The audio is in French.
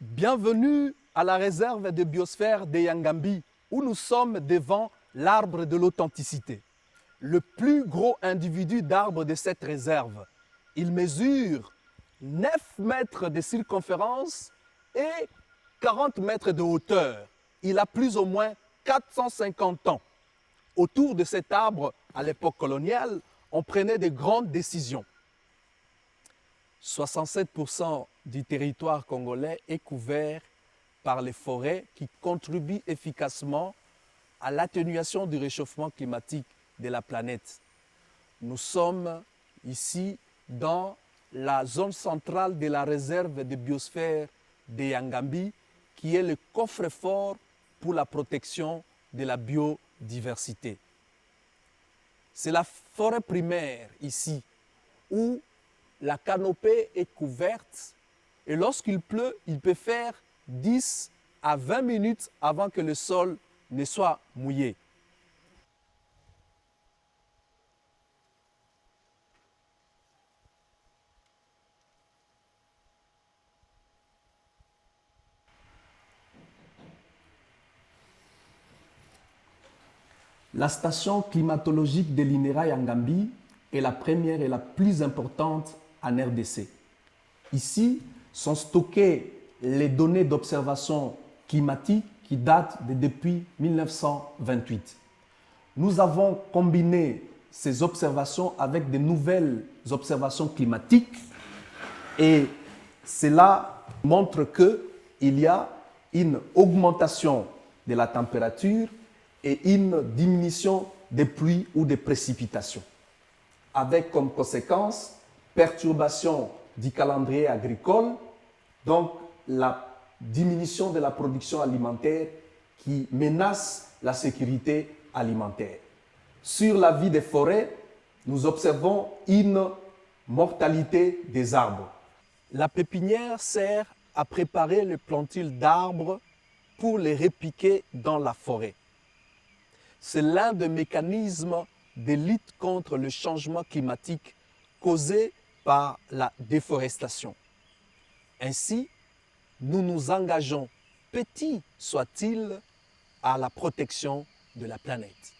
Bienvenue à la réserve de biosphère de Yangambi, où nous sommes devant l'arbre de l'authenticité, le plus gros individu d'arbre de cette réserve. Il mesure 9 mètres de circonférence et 40 mètres de hauteur. Il a plus ou moins 450 ans. Autour de cet arbre, à l'époque coloniale, on prenait de grandes décisions. 67% du territoire congolais est couvert par les forêts qui contribuent efficacement à l'atténuation du réchauffement climatique de la planète. Nous sommes ici dans la zone centrale de la réserve de biosphère de Yangambi, qui est le coffre-fort pour la protection de la biodiversité. C'est la forêt primaire ici, où la canopée est couverte et lorsqu'il pleut, il peut faire 10 à 20 minutes avant que le sol ne soit mouillé. La station climatologique de l'INERA Yangambi est la première et la plus importante en RDC. Ici sont stockées les données d'observation climatique qui datent de depuis 1928. Nous avons combiné ces observations avec de nouvelles observations climatiques et cela montre qu'il y a une augmentation de la température et une diminution des pluies ou des précipitations, avec comme conséquence perturbation du calendrier agricole, donc la diminution de la production alimentaire qui menace la sécurité alimentaire. Sur la vie des forêts, nous observons une mortalité des arbres. La pépinière sert à préparer les plantules d'arbres pour les répiquer dans la forêt. C'est l'un des mécanismes de lutte contre le changement climatique causé par la déforestation. Ainsi, nous nous engageons, petit soit-il, à la protection de la planète.